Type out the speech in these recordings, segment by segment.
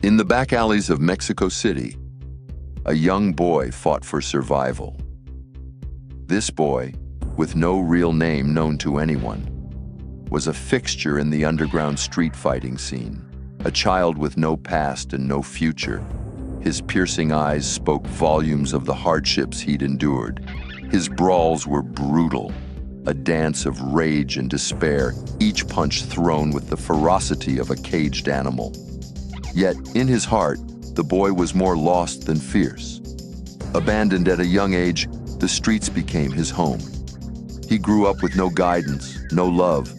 In the back alleys of Mexico City, a young boy fought for survival. This boy, with no real name known to anyone, was a fixture in the underground street fighting scene. A child with no past and no future. His piercing eyes spoke volumes of the hardships he'd endured. His brawls were brutal, a dance of rage and despair, each punch thrown with the ferocity of a caged animal. Yet, in his heart, the boy was more lost than fierce. Abandoned at a young age, the streets became his home. He grew up with no guidance, no love,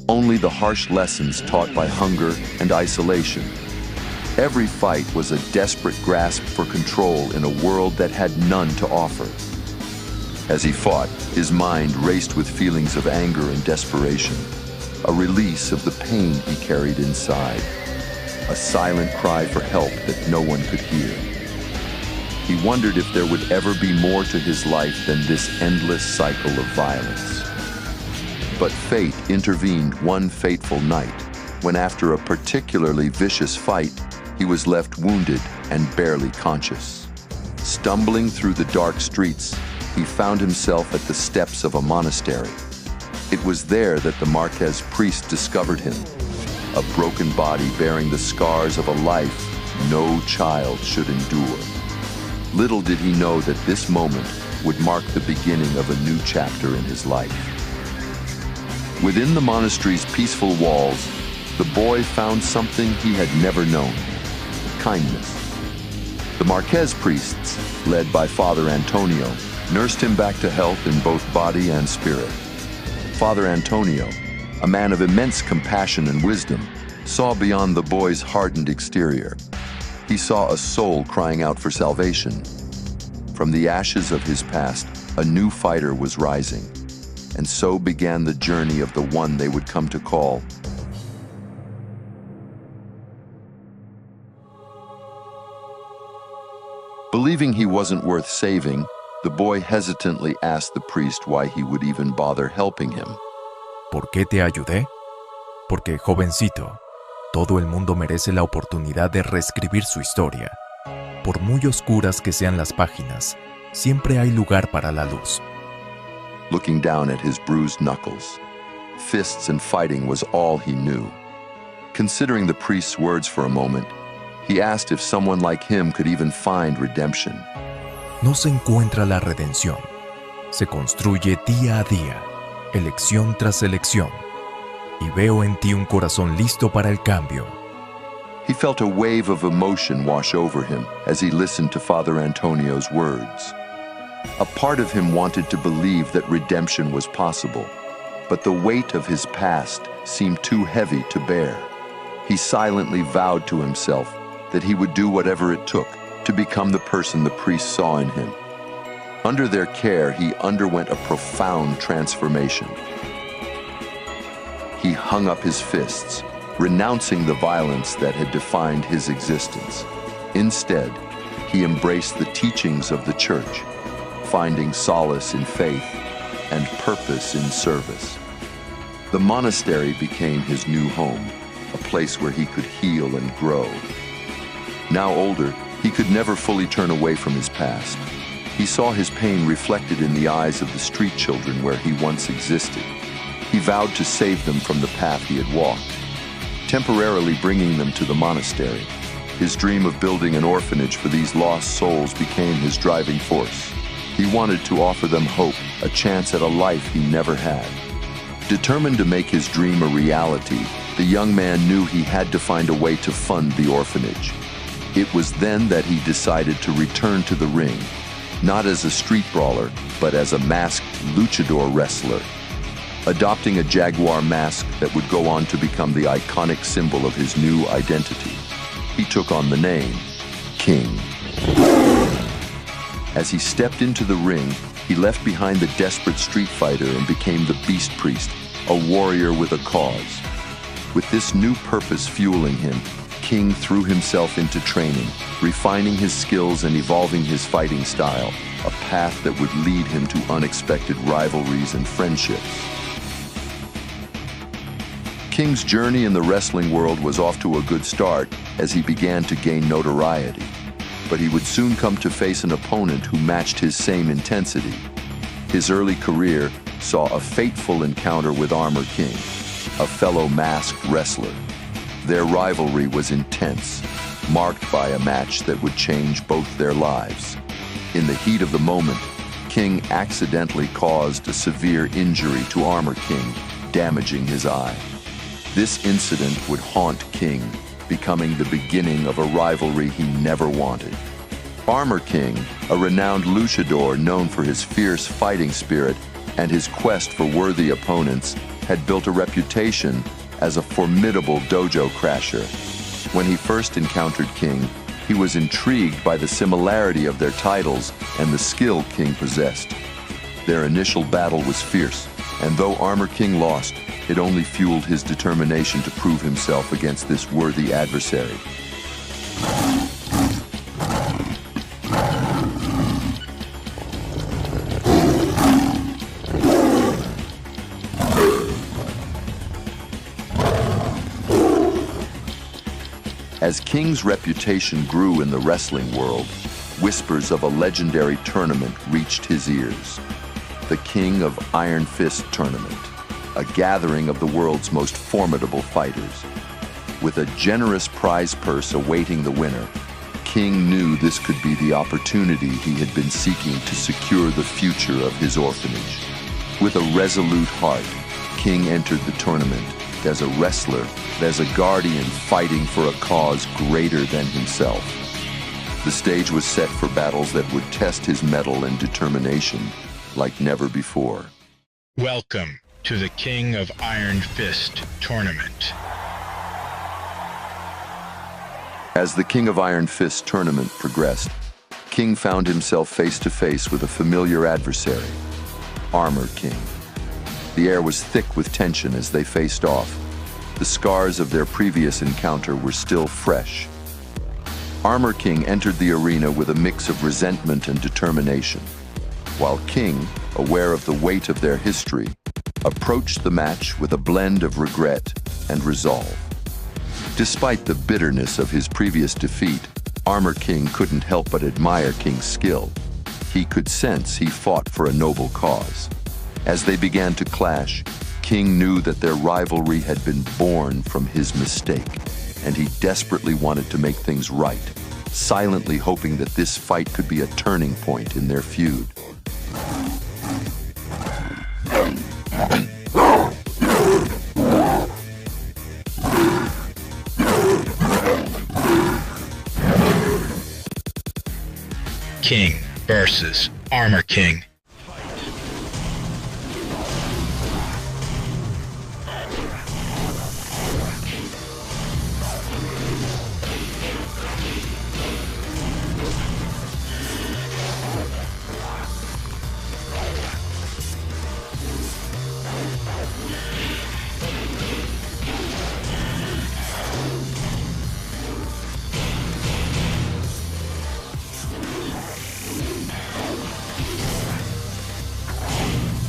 only the harsh lessons taught by hunger and isolation. Every fight was a desperate grasp for control in a world that had none to offer. As he fought, his mind raced with feelings of anger and desperation, a release of the pain he carried inside, a silent cry for help that no one could hear. He wondered if there would ever be more to his life than this endless cycle of violence. But fate intervened one fateful night, when after a particularly vicious fight, he was left wounded and barely conscious. Stumbling through the dark streets, he found himself at the steps of a monastery. It was there that the Marquez priest discovered him, a broken body bearing the scars of a life no child should endure. Little did he know that this moment would mark the beginning of a new chapter in his life. Within the monastery's peaceful walls, the boy found something he had never known: kindness. The Marquez priests, led by Father Antonio, nursed him back to health in both body and spirit. Father Antonio, a man of immense compassion and wisdom, saw beyond the boy's hardened exterior. He saw a soul crying out for salvation. From the ashes of his past, a new fighter was rising, and so began the journey of the one they would come to call. Believing he wasn't worth saving, the boy hesitantly asked the priest why he would even bother helping him. ¿Por qué te ayudé? Porque, jovencito, todo el mundo merece la oportunidad de reescribir su historia. Por muy oscuras que sean las páginas, siempre hay lugar para la luz. Looking down at his bruised knuckles, fists and fighting was all he knew. Considering the priest's words for a moment, he asked if someone like him could even find redemption. No se encuentra la redención. Se construye día a día, elección tras elección. Y veo en ti un corazón listo para el cambio. He felt a wave of emotion wash over him as he listened to Father Antonio's words. A part of him wanted to believe that redemption was possible, but the weight of his past seemed too heavy to bear. He silently vowed to himself that he would do whatever it took to become the person the priest saw in him. Under their care, he underwent a profound transformation. He hung up his fists, renouncing the violence that had defined his existence. Instead, he embraced the teachings of the Church, finding solace in faith and purpose in service. The monastery became his new home, a place where he could heal and grow. Now older, he could never fully turn away from his past. He saw his pain reflected in the eyes of the street children where he once existed. He vowed to save them from the path he had walked, temporarily bringing them to the monastery. His dream of building an orphanage for these lost souls became his driving force. He wanted to offer them hope, a chance at a life he never had. Determined to make his dream a reality, the young man knew he had to find a way to fund the orphanage. It was then that he decided to return to the ring, not as a street brawler, but as a masked luchador wrestler. Adopting a jaguar mask that would go on to become the iconic symbol of his new identity, he took on the name King. As he stepped into the ring, he left behind the desperate street fighter and became the Beast Priest, a warrior with a cause. With this new purpose fueling him, King threw himself into training, refining his skills and evolving his fighting style, a path that would lead him to unexpected rivalries and friendships. King's journey in the wrestling world was off to a good start as he began to gain notoriety. But he would soon come to face an opponent who matched his same intensity. His early career saw a fateful encounter with Armor King, a fellow masked wrestler. Their rivalry was intense, marked by a match that would change both their lives. In the heat of the moment, King accidentally caused a severe injury to Armor King, damaging his eye. This incident would haunt King, becoming the beginning of a rivalry he never wanted. Armor King, a renowned luchador known for his fierce fighting spirit and his quest for worthy opponents, had built a reputation as a formidable dojo crasher. When he first encountered King, he was intrigued by the similarity of their titles and the skill King possessed. Their initial battle was fierce, and though Armor King lost, it only fueled his determination to prove himself against this worthy adversary. As King's reputation grew in the wrestling world, whispers of a legendary tournament reached his ears. The King of Iron Fist Tournament, a gathering of the world's most formidable fighters. With a generous prize purse awaiting the winner, King knew this could be the opportunity he had been seeking to secure the future of his orphanage. With a resolute heart, King entered the tournament as a wrestler, as a guardian fighting for a cause greater than himself. The stage was set for battles that would test his mettle and determination like never before. Welcome to the King of Iron Fist Tournament. As the King of Iron Fist Tournament progressed, King found himself face to face with a familiar adversary, Armor King. The air was thick with tension as they faced off. The scars of their previous encounter were still fresh. Armor King entered the arena with a mix of resentment and determination, while King, aware of the weight of their history, approached the match with a blend of regret and resolve. Despite the bitterness of his previous defeat, Armor King couldn't help but admire King's skill. He could sense he fought for a noble cause. As they began to clash, King knew that their rivalry had been born from his mistake, and he desperately wanted to make things right, silently hoping that this fight could be a turning point in their feud. King versus Armor King.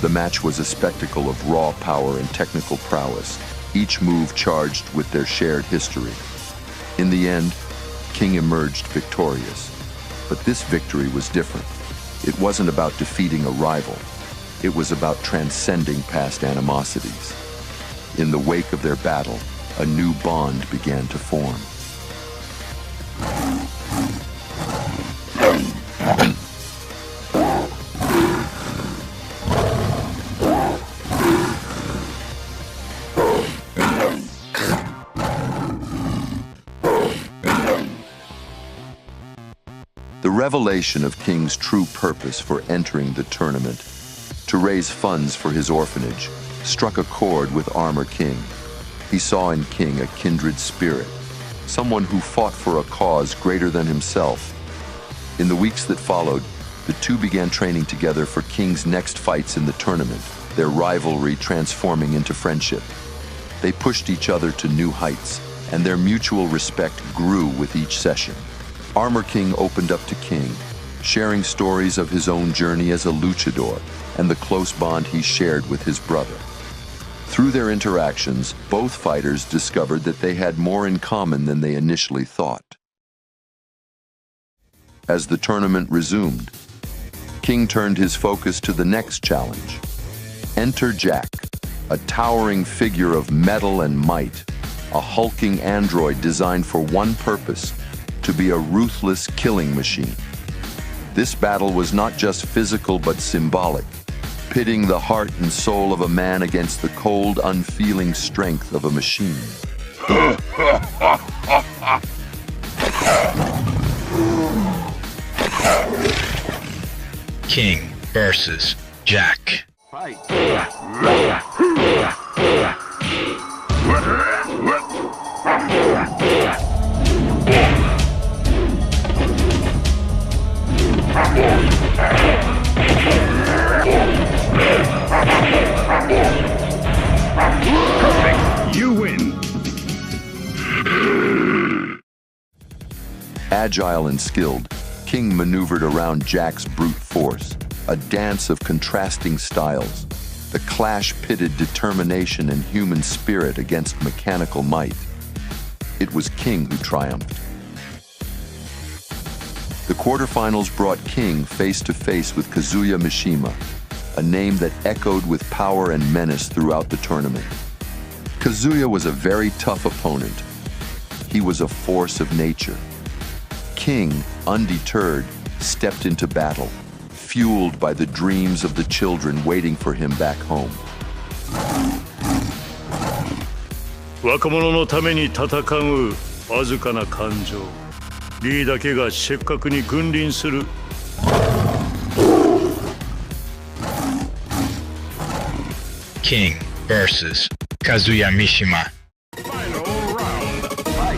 The match was a spectacle of raw power and technical prowess, each move charged with their shared history. In the end, King emerged victorious. But this victory was different. It wasn't about defeating a rival. It was about transcending past animosities. In the wake of their battle, a new bond began to form. The revelation of King's true purpose for entering the tournament, to raise funds for his orphanage, struck a chord with Armor King. He saw in King a kindred spirit, someone who fought for a cause greater than himself. In the weeks that followed, the two began training together for King's next fights in the tournament, their rivalry transforming into friendship. They pushed each other to new heights, and their mutual respect grew with each session. Armor King opened up to King, sharing stories of his own journey as a luchador and the close bond he shared with his brother. Through their interactions, both fighters discovered that they had more in common than they initially thought. As the tournament resumed, King turned his focus to the next challenge. Enter Jack, a towering figure of metal and might, a hulking android designed for one purpose, to be a ruthless killing machine. This battle was not just physical but symbolic, pitting the heart and soul of a man against the cold, unfeeling strength of a machine. King versus Jack. Fight. Perfect. You win. Agile and skilled, King maneuvered around Jack's brute force, a dance of contrasting styles. The clash pitted determination and human spirit against mechanical might. It was King who triumphed. The quarterfinals brought King face to face with Kazuya Mishima, a name that echoed with power and menace throughout the tournament. Kazuya was a very tough opponent. He was a force of nature. King, undeterred, stepped into battle, fueled by the dreams of the children waiting for him back home. 若者のために戦うわずかな感情。リーだけがせっかくに君臨する。King versus Kazuya Mishima. Final round. Fight.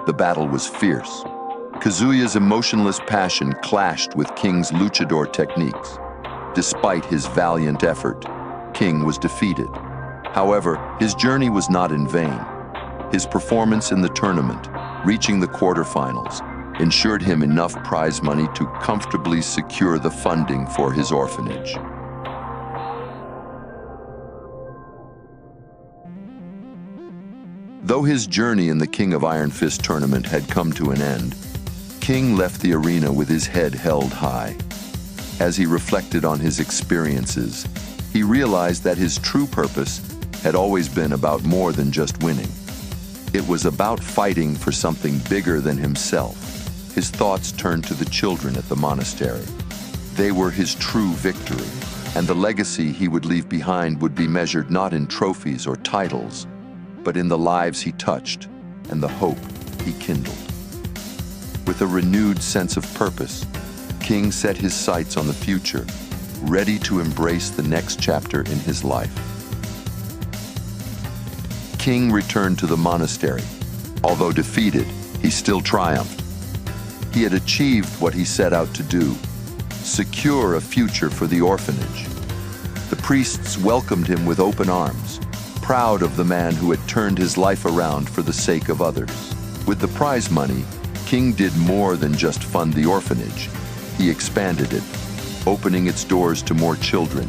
The battle was fierce. Kazuya's emotionless passion clashed with King's luchador techniques. Despite his valiant effort, King was defeated. However, his journey was not in vain. His performance in the tournament, reaching the quarterfinals, ensured him enough prize money to comfortably secure the funding for his orphanage. Though his journey in the King of Iron Fist tournament had come to an end, King left the arena with his head held high. As he reflected on his experiences, he realized that his true purpose had always been about more than just winning. It was about fighting for something bigger than himself. His thoughts turned to the children at the monastery. They were his true victory, and the legacy he would leave behind would be measured not in trophies or titles, but in the lives he touched and the hope he kindled. With a renewed sense of purpose, King set his sights on the future, ready to embrace the next chapter in his life. King returned to the monastery. Although defeated, he still triumphed. He had achieved what he set out to do, secure a future for the orphanage. The priests welcomed him with open arms, proud of the man who had turned his life around for the sake of others. With the prize money, King did more than just fund the orphanage. He expanded it, opening its doors to more children.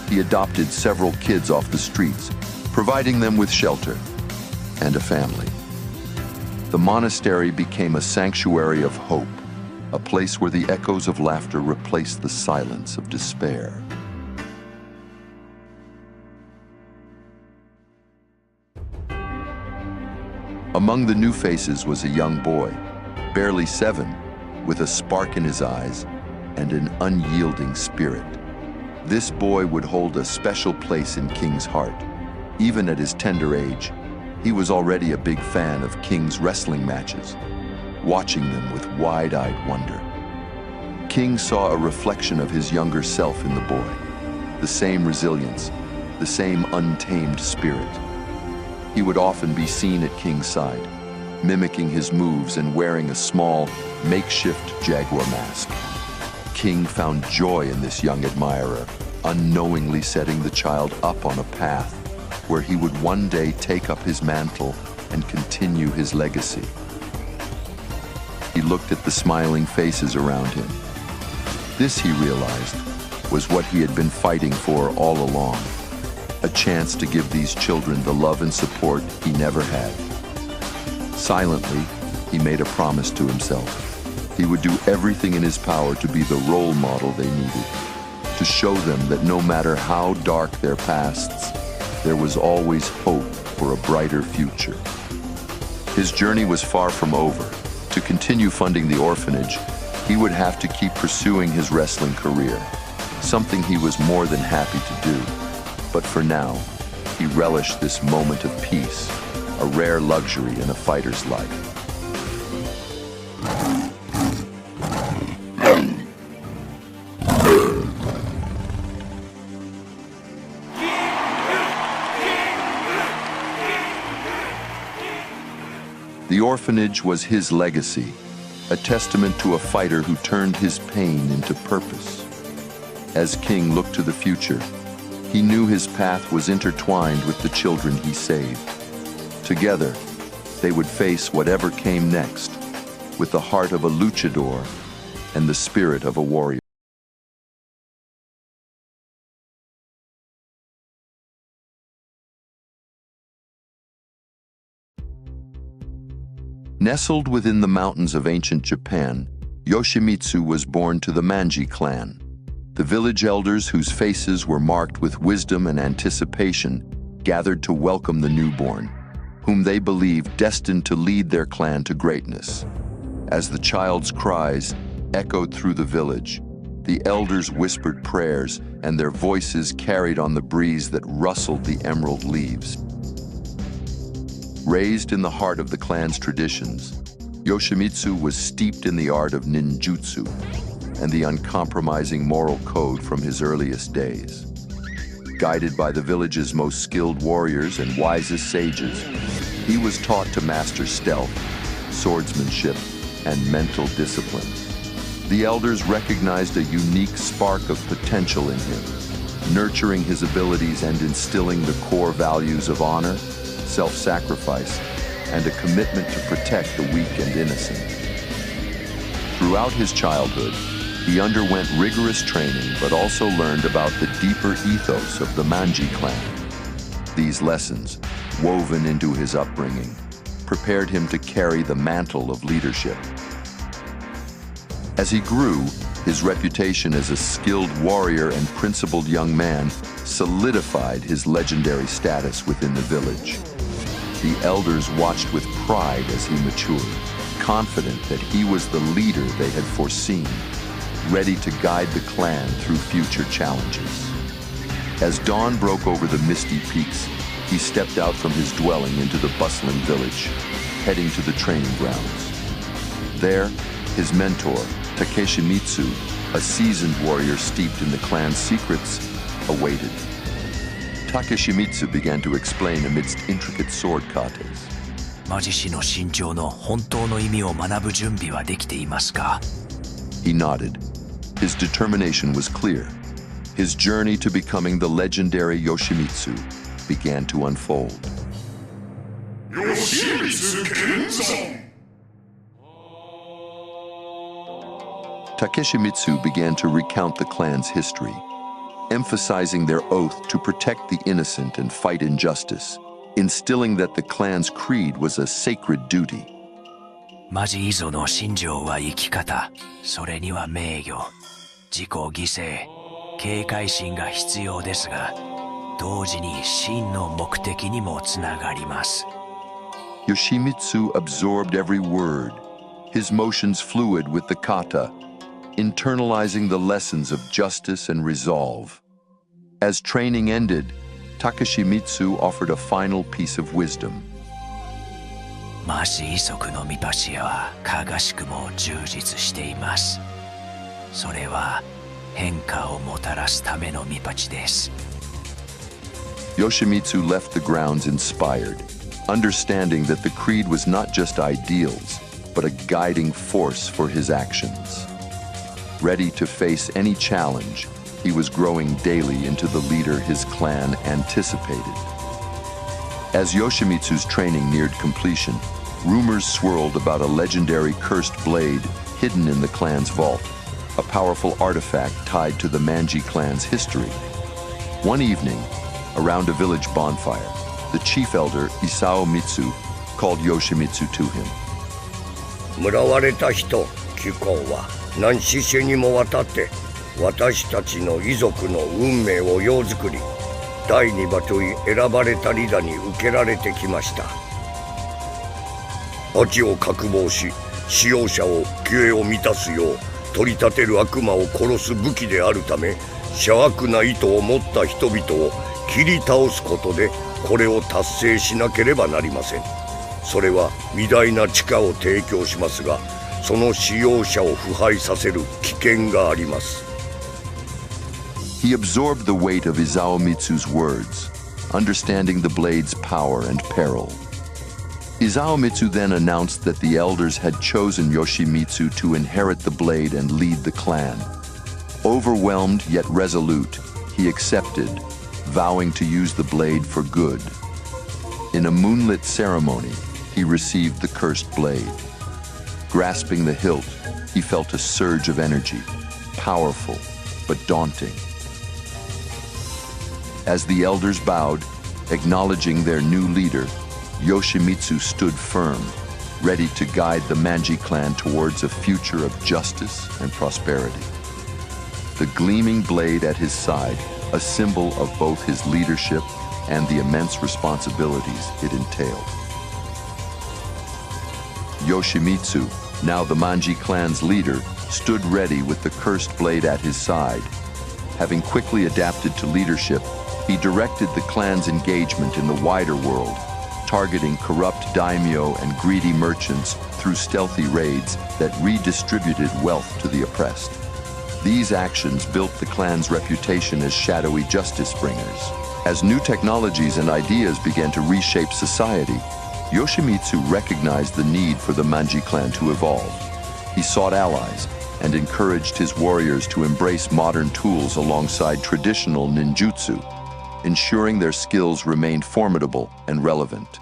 He adopted several kids off the streets, providing them with shelter and a family. The monastery became a sanctuary of hope, a place where the echoes of laughter replaced the silence of despair. Among the new faces was a young boy, barely 7, with a spark in his eyes and an unyielding spirit. This boy would hold a special place in King's heart. Even at his tender age, he was already a big fan of King's wrestling matches, watching them with wide-eyed wonder. King saw a reflection of his younger self in the boy, the same resilience, the same untamed spirit. He would often be seen at King's side, mimicking his moves and wearing a small, makeshift jaguar mask. King found joy in this young admirer, unknowingly setting the child up on a path where he would one day take up his mantle and continue his legacy. He looked at the smiling faces around him. This, he realized, was what he had been fighting for all along, a chance to give these children the love and support he never had. Silently, he made a promise to himself. He would do everything in his power to be the role model they needed, to show them that no matter how dark their pasts, there was always hope for a brighter future. His journey was far from over. To continue funding the orphanage, he would have to keep pursuing his wrestling career, something he was more than happy to do. But for now, he relished this moment of peace, a rare luxury in a fighter's life. The orphanage was his legacy, a testament to a fighter who turned his pain into purpose. As King looked to the future, he knew his path was intertwined with the children he saved. Together, they would face whatever came next, with the heart of a luchador and the spirit of a warrior. Nestled within the mountains of ancient Japan, Yoshimitsu was born to the Manji clan. The village elders, whose faces were marked with wisdom and anticipation, gathered to welcome the newborn, whom they believed destined to lead their clan to greatness. As the child's cries echoed through the village, the elders whispered prayers, and their voices carried on the breeze that rustled the emerald leaves. Raised in the heart of the clan's traditions, Yoshimitsu was steeped in the art of ninjutsu and the uncompromising moral code from his earliest days. Guided by the village's most skilled warriors and wisest sages, he was taught to master stealth, swordsmanship, and mental discipline. The elders recognized a unique spark of potential in him, nurturing his abilities and instilling the core values of honor, self-sacrifice, and a commitment to protect the weak and innocent. Throughout his childhood, he underwent rigorous training but also learned about the deeper ethos of the Manji clan. These lessons, woven into his upbringing, prepared him to carry the mantle of leadership. As he grew, his reputation as a skilled warrior and principled young man solidified his legendary status within the village. The elders watched with pride as he matured, confident that he was the leader they had foreseen, ready to guide the clan through future challenges. As dawn broke over the misty peaks, he stepped out from his dwelling into the bustling village, heading to the training grounds. There, his mentor, Yoshimitsu, a seasoned warrior steeped in the clan's secrets, awaited. Yoshimitsu began to explain amidst intricate sword katas. 魔獅子の身長の本当の意味を学ぶ準備はできていますか? He nodded. His determination was clear. His journey to becoming the legendary Yoshimitsu began to unfold. Yoshimitsu Kenzan! Yoshimitsu began to recount the clan's history, emphasizing their oath to protect the innocent and fight injustice, instilling that the clan's creed was a sacred duty. マジイゾの信条は生き方、それには名誉、自己犠牲、警戒心が必要ですが、同時に真の目的にもつながります。Yoshimitsu absorbed every word, his motions fluid with the kata, internalizing the lessons of justice and resolve. As training ended, Yoshimitsu offered a final piece of wisdom. マジイ族のミパシアはかがしくも充実しています。それは変化をもたらすためのミパチです。Yoshimitsu left the grounds inspired, understanding that the creed was not just ideals, but a guiding force for his actions. Ready to face any challenge, he was growing daily into the leader his clan anticipated. As Yoshimitsu's training neared completion, rumors swirled about a legendary cursed blade hidden in the clan's vault, a powerful artifact tied to the Manji clan's history. One evening, around a village bonfire, the chief elder Yoshimitsu called Yoshimitsu to him. 村われた人、貴公は何死世にもわたって私たちの遺族の運命を世づくり、第二馬とい選ばれたリダに受けられてきました。恥を覚悟し、使用者を救栄を満たすよう取り立てる悪魔を殺す武器であるため、邪悪な意図を持った人々を切り倒すことでこれを達成しなければなりません。それは偉大な地下を提供しますが、その使用者を腐敗させる危険があります。He absorbed the weight of Yoshimitsu's words, understanding the blade's power and peril. Yoshimitsu then announced that the elders had chosen Yoshimitsu to inherit the blade and lead the clan. Overwhelmed yet resolute, he accepted, vowing to use the blade for good. In a moonlit ceremony, he received the cursed blade. Grasping the hilt, he felt a surge of energy, powerful but daunting. As the elders bowed, acknowledging their new leader, Yoshimitsu stood firm, ready to guide the Manji clan towards a future of justice and prosperity. The gleaming blade at his side, a symbol of both his leadership and the immense responsibilities it entailed. Yoshimitsu, now the Manji clan's leader, stood ready with the cursed blade at his side. Having quickly adapted to leadership, he directed the clan's engagement in the wider world, targeting corrupt daimyo and greedy merchants through stealthy raids that redistributed wealth to the oppressed. These actions built the clan's reputation as shadowy justice bringers. As new technologies and ideas began to reshape society, Yoshimitsu recognized the need for the Manji clan to evolve. He sought allies and encouraged his warriors to embrace modern tools alongside traditional ninjutsu, ensuring their skills remained formidable and relevant.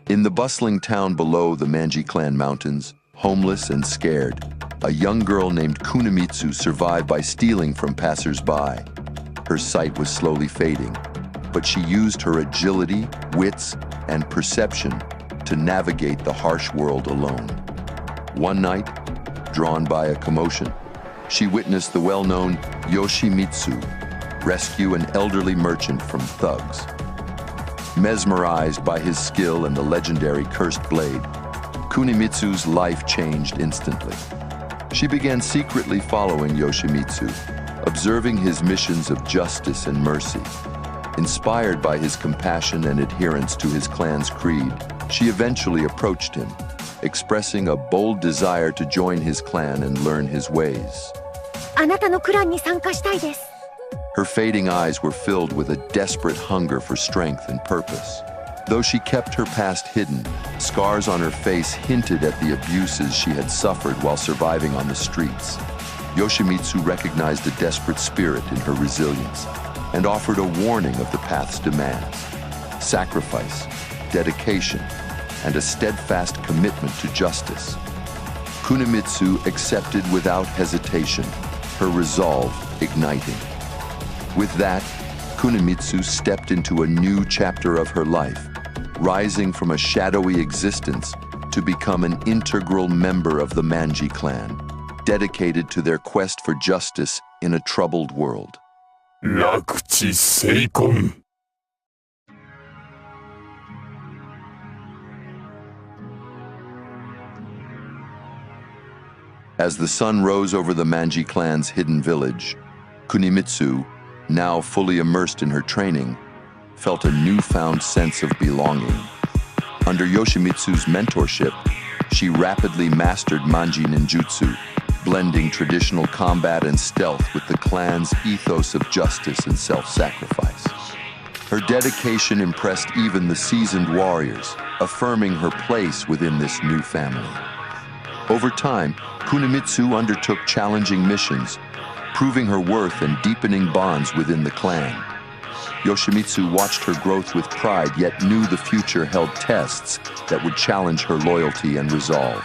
In the bustling town below the Manji clan mountains, homeless and scared, a young girl named Kunimitsu survived by stealing from passers-by. Her sight was slowly fading, but she used her agility, wits, and perception to navigate the harsh world alone. One night, drawn by a commotion, she witnessed the well-known Yoshimitsu rescue an elderly merchant from thugs. Mesmerized by his skill and the legendary cursed blade, Kunimitsu's life changed instantly. She began secretly following Yoshimitsu, observing his missions of justice and mercy. Inspired by his compassion and adherence to his clan's creed, she eventually approached him, expressing a bold desire to join his clan and learn his ways. あなたのクランに参加したいです。 Her fading eyes were filled with a desperate hunger for strength and purpose. Though she kept her past hidden, scars on her face hinted at the abuses she had suffered while surviving on the streets. Yoshimitsu recognized a desperate spirit in her resilience and offered a warning of the path's demands: sacrifice, dedication, and a steadfast commitment to justice. Kunimitsu accepted without hesitation, her resolve igniting. With that, Kunimitsu stepped into a new chapter of her life, rising from a shadowy existence to become an integral member of the Manji clan, dedicated to their quest for justice in a troubled world. 楽地成婚 As the sun rose over the Manji clan's hidden village, Kunimitsu, now fully immersed in her training, felt a newfound sense of belonging. Under Yoshimitsu's mentorship, she rapidly mastered Manji ninjutsu, blending traditional combat and stealth with the clan's ethos of justice and self-sacrifice. Her dedication impressed even the seasoned warriors, affirming her place within this new family. Over time, Kunimitsu undertook challenging missions, proving her worth and deepening bonds within the clan. Yoshimitsu watched her growth with pride, yet knew the future held tests that would challenge her loyalty and resolve.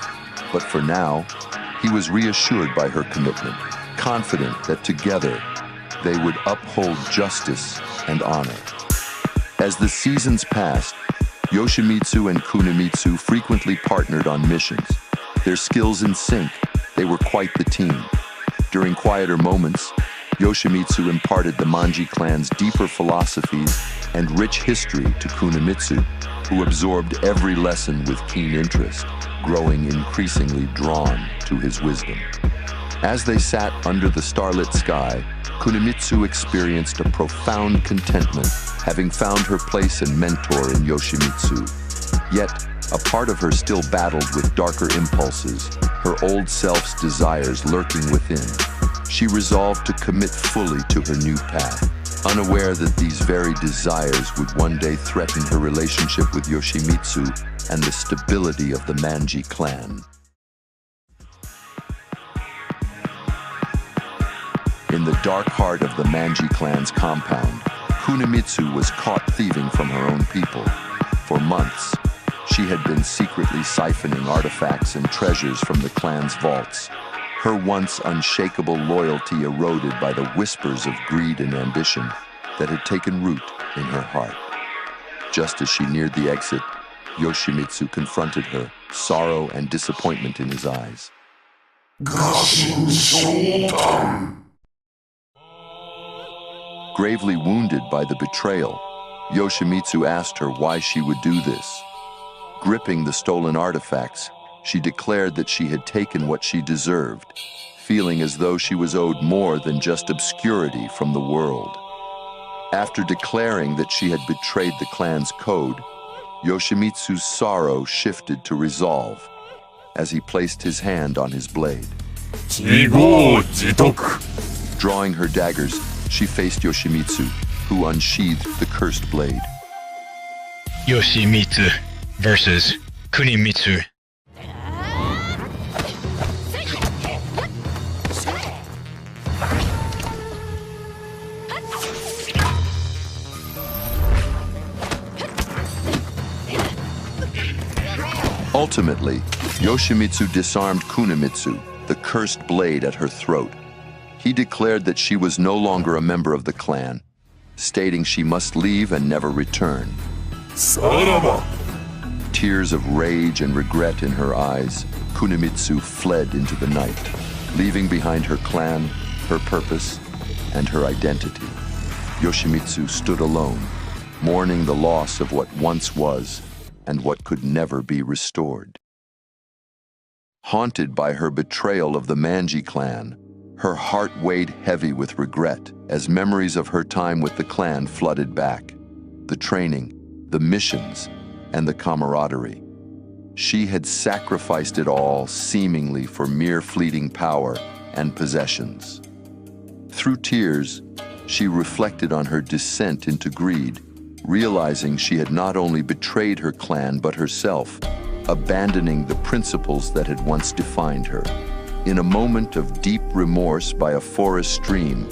But for now, he was reassured by her commitment, confident that together they would uphold justice and honor. As the seasons passed, Yoshimitsu and Kunimitsu frequently partnered on missions. Their skills in sync, they were quite the team. During quieter moments, Yoshimitsu imparted the Manji clan's deeper philosophies and rich history to Kunimitsu, who absorbed every lesson with keen interest, growing increasingly drawn to his wisdom. As they sat under the starlit sky, Kunimitsu experienced a profound contentment, having found her place and mentor in Yoshimitsu. Yet, a part of her still battled with darker impulses, her old self's desires lurking within. She resolved to commit fully to her new path, unaware that these very desires would one day threaten her relationship with Yoshimitsu and the stability of the Manji clan. In the dark heart of the Manji clan's compound, Kunimitsu was caught thieving from her own people. For months, she had been secretly siphoning artifacts and treasures from the clan's vaults, her once unshakable loyalty eroded by the whispers of greed and ambition that had taken root in her heart. Just as she neared the exit, Yoshimitsu confronted her, sorrow and disappointment in his eyes. Gravely wounded by the betrayal, Yoshimitsu asked her why she would do this. Gripping the stolen artifacts, she declared that she had taken what she deserved, feeling as though she was owed more than just obscurity from the world. After declaring that she had betrayed the clan's code, Yoshimitsu's sorrow shifted to resolve as he placed his hand on his blade. Drawing her daggers, she faced Yoshimitsu, who unsheathed the cursed blade. Yoshimitsu versus Kunimitsu. Ultimately, Yoshimitsu disarmed Kunimitsu, the cursed blade at her throat. He declared that she was no longer a member of the clan, stating she must leave and never return. Tears of rage and regret in her eyes, Kunimitsu fled into the night, leaving behind her clan, her purpose, and her identity. Yoshimitsu stood alone, mourning the loss of what once was and what could never be restored. Haunted by her betrayal of the Manji clan, her heart weighed heavy with regret as memories of her time with the clan flooded back. The training, the missions, and the camaraderie. She had sacrificed it all seemingly for mere fleeting power and possessions. Through tears, she reflected on her descent into greed, realizing she had not only betrayed her clan but herself, abandoning the principles that had once defined her. In a moment of deep remorse by a forest stream,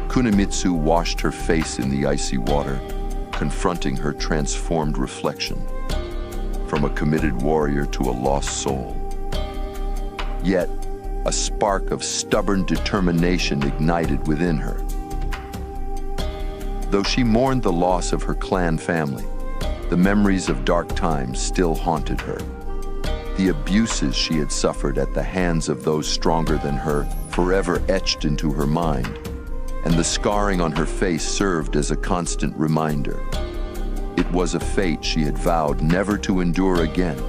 Kunimitsu washed her face in the icy water, confronting her transformed reflection, from a committed warrior to a lost soul. Yet, a spark of stubborn determination ignited within her. Though she mourned the loss of her clan family, the memories of dark times still haunted her. The abuses she had suffered at the hands of those stronger than her forever etched into her mind, and the scarring on her face served as a constant reminder. It was a fate she had vowed never to endure again,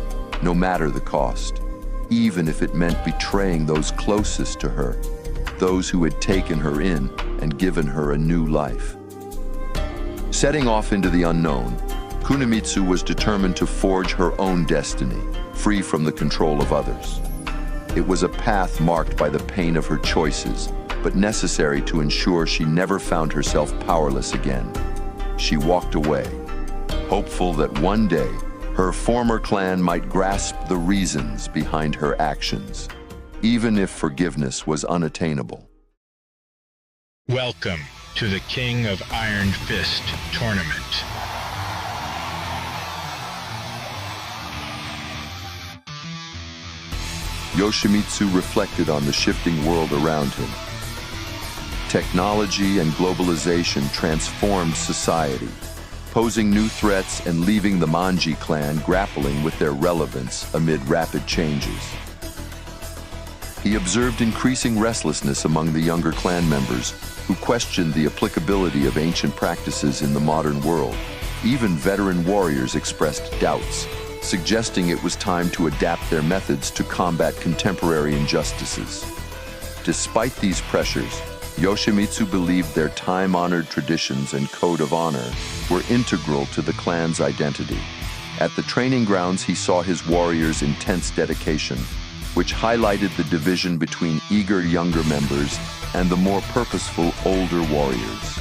no matter the cost, even if it meant betraying those closest to her, those who had taken her in and given her a new life. Setting off into the unknown, Kunimitsu was determined to forge her own destiny, free from the control of others. It was a path marked by the pain of her choices, but necessary to ensure she never found herself powerless again. She walked away, hopeful that one day her former clan might grasp the reasons behind her actions, even if forgiveness was unattainable. Welcome to the King of Iron Fist tournament. Yoshimitsu reflected on the shifting world around him. Technology and globalization transformed society, posing new threats and leaving the Manji clan grappling with their relevance amid rapid changes. He observed increasing restlessness among the younger clan members who questioned the applicability of ancient practices in the modern world. Even veteran warriors expressed doubts, suggesting it was time to adapt their methods to combat contemporary injustices. Despite these pressures, Yoshimitsu believed their time-honored traditions and code of honor were integral to the clan's identity. At the training grounds, he saw his warriors' intense dedication, which highlighted the division between eager younger members and the more purposeful older warriors.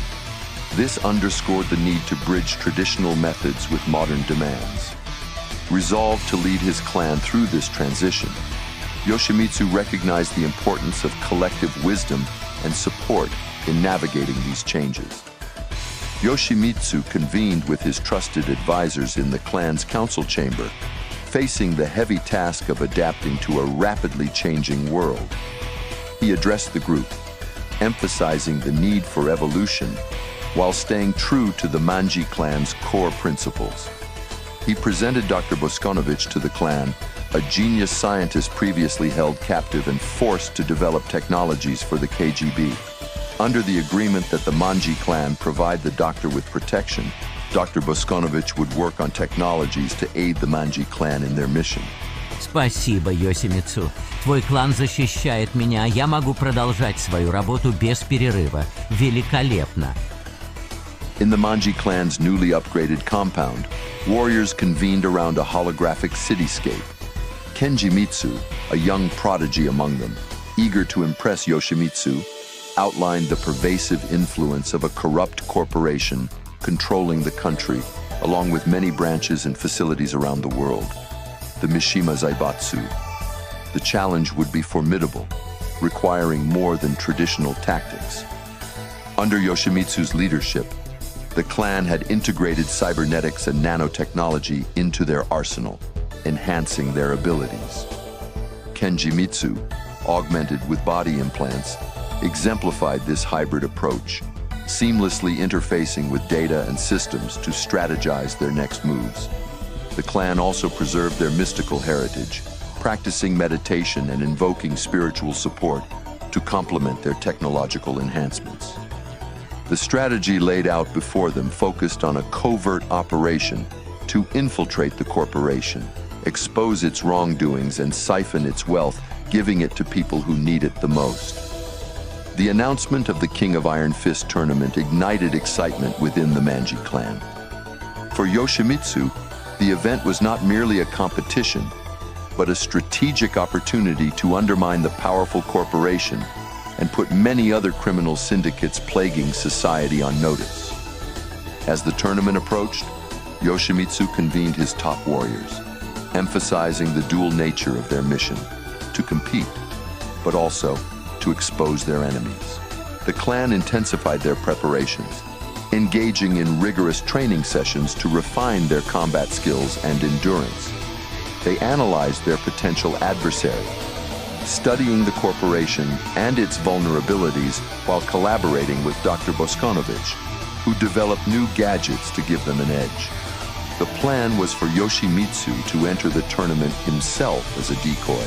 This underscored the need to bridge traditional methods with modern demands. Resolved to lead his clan through this transition, Yoshimitsu recognized the importance of collective wisdom and support in navigating these changes. Yoshimitsu convened with his trusted advisors in the clan's council chamber, facing the heavy task of adapting to a rapidly changing world. He addressed the group, emphasizing the need for evolution while staying true to the Manji clan's core principles. He presented Dr. Boskonovich to the clan, a genius scientist previously held captive and forced to develop technologies for the KGB. Under the agreement that the Manji clan provide the doctor with protection, Dr. Boskonovich would work on technologies to aid the Manji clan in their mission. Спасибо, Йосимитсу. Твой клан защищает меня, а я могу продолжать свою работу без перерыва. Великолепно. In the Manji clan's newly upgraded compound, warriors convened around a holographic cityscape. Kenjimitsu, a young prodigy among them, eager to impress Yoshimitsu, outlined the pervasive influence of a corrupt corporation controlling the country, along with many branches and facilities around the world. The Mishima Zaibatsu. The challenge would be formidable, requiring more than traditional tactics. Under Yoshimitsu's leadership, the clan had integrated cybernetics and nanotechnology into their arsenal, enhancing their abilities. Kenjimitsu, augmented with body implants, exemplified this hybrid approach, seamlessly interfacing with data and systems to strategize their next moves. The clan also preserved their mystical heritage, practicing meditation and invoking spiritual support to complement their technological enhancements. The strategy laid out before them focused on a covert operation to infiltrate the corporation, expose its wrongdoings, and siphon its wealth, giving it to people who need it the most. The announcement of the King of Iron Fist tournament ignited excitement within the Manji clan. For Yoshimitsu, the event was not merely a competition, but a strategic opportunity to undermine the powerful corporation and put many other criminal syndicates plaguing society on notice. As the tournament approached, Yoshimitsu convened his top warriors, emphasizing the dual nature of their mission, to compete, but also to expose their enemies. The clan intensified their preparations, engaging in rigorous training sessions to refine their combat skills and endurance. They analyzed their potential adversary, studying the corporation and its vulnerabilities while collaborating with Dr. Boskonovich, who developed new gadgets to give them an edge. The plan was for Yoshimitsu to enter the tournament himself as a decoy.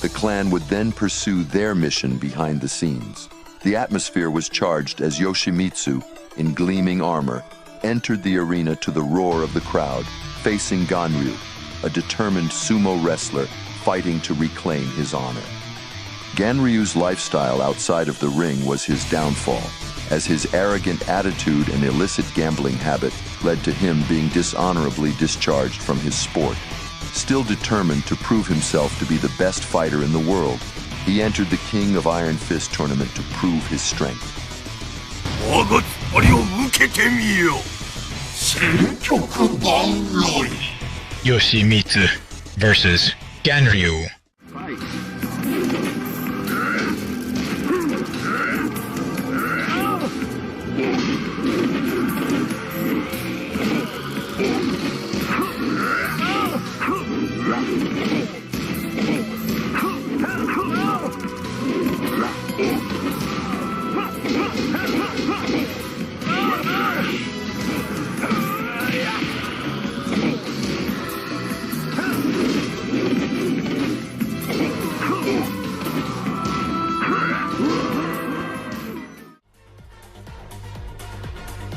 The clan would then pursue their mission behind the scenes. The atmosphere was charged as Yoshimitsu, in gleaming armor, entered the arena to the roar of the crowd, facing Ganryu, a determined sumo wrestler fighting to reclaim his honor. Ganryu's lifestyle outside of the ring was his downfall, as his arrogant attitude and illicit gambling habit led to him being dishonorably discharged from his sport. Still determined to prove himself to be the best fighter in the world, he entered the King of Iron Fist tournament to prove his strength. Yoshimitsu versus Ganryu.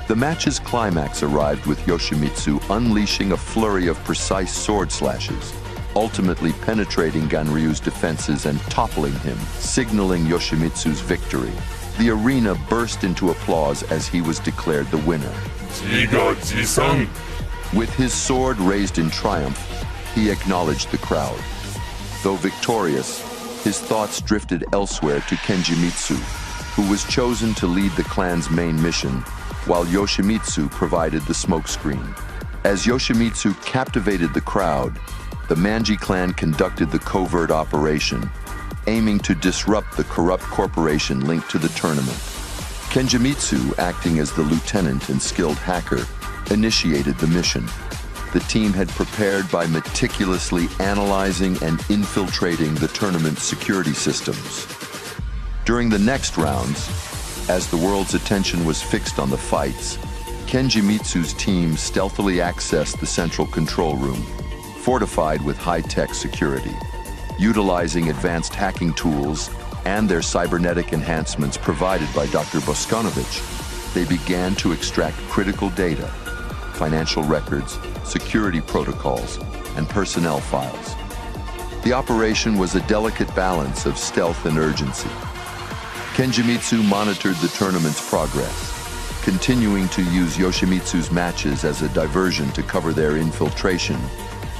The match's climax arrived with Yoshimitsu unleashing a flurry of precise sword slashes, ultimately penetrating Ganryu's defenses and toppling him, signaling Yoshimitsu's victory. The arena burst into applause as he was declared the winner. With his sword raised in triumph, he acknowledged the crowd. Though victorious, his thoughts drifted elsewhere to Kenjimitsu, who was chosen to lead the clan's main mission, while Yoshimitsu provided the smokescreen. As Yoshimitsu captivated the crowd, the Manji clan conducted the covert operation, aiming to disrupt the corrupt corporation linked to the tournament. Kenjimitsu, acting as the lieutenant and skilled hacker, initiated the mission. The team had prepared by meticulously analyzing and infiltrating the tournament's security systems. During the next rounds, as the world's attention was fixed on the fights, Kenjimitsu's team stealthily accessed the central control room, fortified with high-tech security. Utilizing advanced hacking tools and their cybernetic enhancements provided by Dr. Boskanovich, they began to extract critical data, financial records, security protocols, and personnel files. The operation was a delicate balance of stealth and urgency. Kenjimitsu monitored the tournament's progress, continuing to use Yoshimitsu's matches as a diversion to cover their infiltration.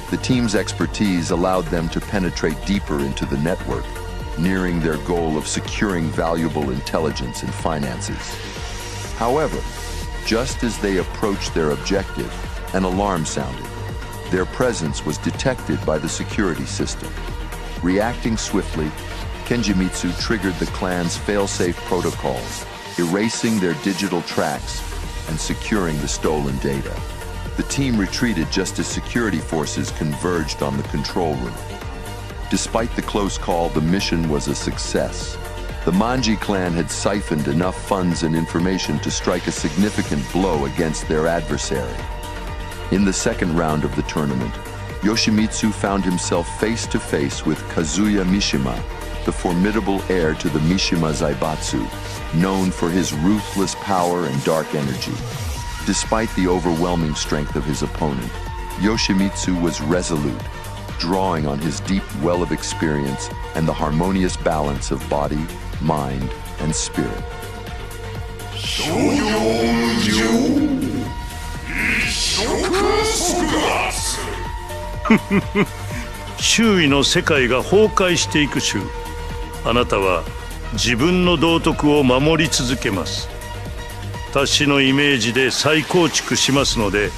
The team's expertise allowed them to penetrate deeper into the network, nearing their goal of securing valuable intelligence and finances. However, just as they approached their objective, an alarm sounded. Their presence was detected by the security system. Reacting swiftly, Kenjimitsu triggered the clan's fail-safe protocols, erasing their digital tracks and securing the stolen data. The team retreated just as security forces converged on the control room. Despite the close call, the mission was a success. The Manji clan had siphoned enough funds and information to strike a significant blow against their adversary. In the second round of the tournament, Yoshimitsu found himself face-to-face with Kazuya Mishima, the formidable heir to the Mishima Zaibatsu, known for his ruthless power and dark energy. Despite the overwhelming strength of his opponent, Yoshimitsu was resolute, drawing on his deep well of experience and the harmonious balance of body, mind, and spirit.周囲の世界が崩壊していく週、あなたは自分の道徳を守り続けます。私のイメージで再構築しますので、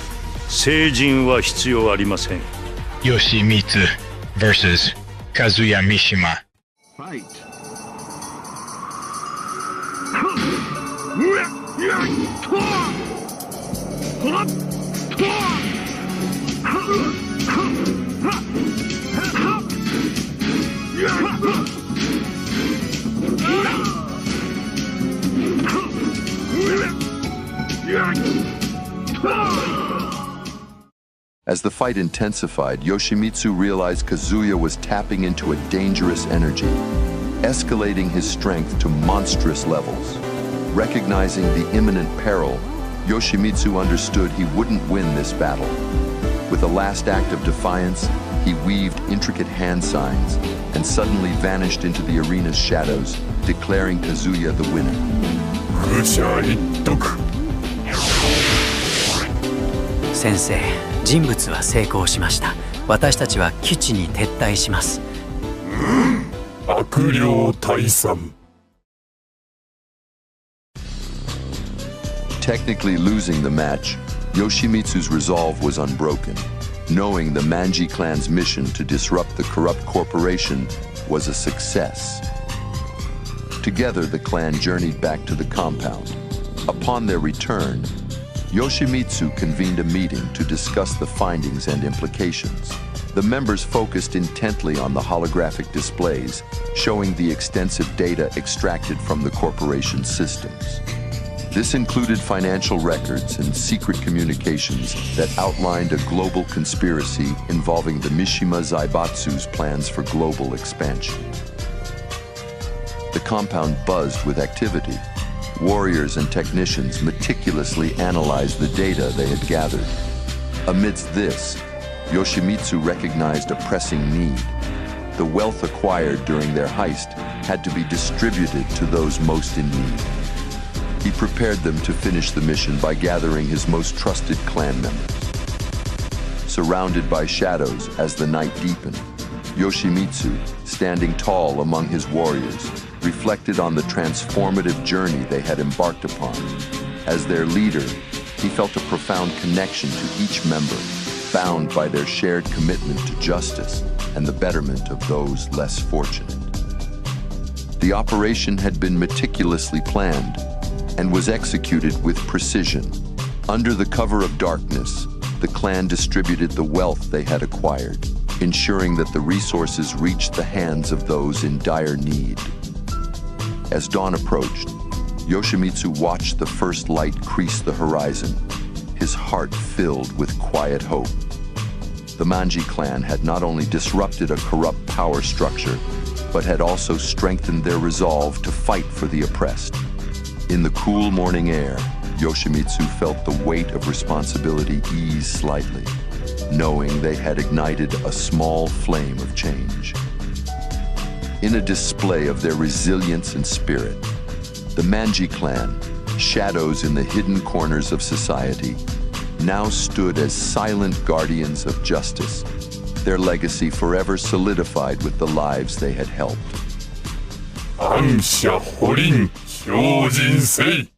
聖人は必要ありません。Yoshimitsu versus Kazuya Mishima. Fight. As the fight intensified, Yoshimitsu realized Kazuya was tapping into a dangerous energy, escalating his strength to monstrous levels. Recognizing the imminent peril, Yoshimitsu understood he wouldn't win this battle. With a last act of defiance, he weaved intricate hand signs and suddenly vanished into the arena's shadows, declaring Kazuya the winner. 先生、人物は成功しました。私たちは基地に撤退します。悪霊退散。Technically losing the match, Yoshimitsu's resolve was unbroken, knowing the Manji clan's mission to disrupt the corrupt corporation was a success. Together, the clan journeyed back to the compound. Upon their return, Yoshimitsu convened a meeting to discuss the findings and implications. The members focused intently on the holographic displays, showing the extensive data extracted from the corporation's systems. This included financial records and secret communications that outlined a global conspiracy involving the Mishima Zaibatsu's plans for global expansion. The compound buzzed with activity. Warriors and technicians meticulously analyzed the data they had gathered. Amidst this, Yoshimitsu recognized a pressing need. The wealth acquired during their heist had to be distributed to those most in need. He prepared them to finish the mission by gathering his most trusted clan members. Surrounded by shadows as the night deepened, Yoshimitsu, standing tall among his warriors, reflected on the transformative journey they had embarked upon. As their leader, he felt a profound connection to each member, bound by their shared commitment to justice and the betterment of those less fortunate. The operation had been meticulously planned and was executed with precision. Under the cover of darkness, the clan distributed the wealth they had acquired, ensuring that the resources reached the hands of those in dire need. As dawn approached, Yoshimitsu watched the first light crease the horizon, his heart filled with quiet hope. The Manji clan had not only disrupted a corrupt power structure, but had also strengthened their resolve to fight for the oppressed. In the cool morning air, Yoshimitsu felt the weight of responsibility ease slightly, knowing they had ignited a small flame of change. In a display of their resilience and spirit, the Manji clan, shadows in the hidden corners of society, now stood as silent guardians of justice, their legacy forever solidified with the lives they had helped. 暗者保輪、標人せい。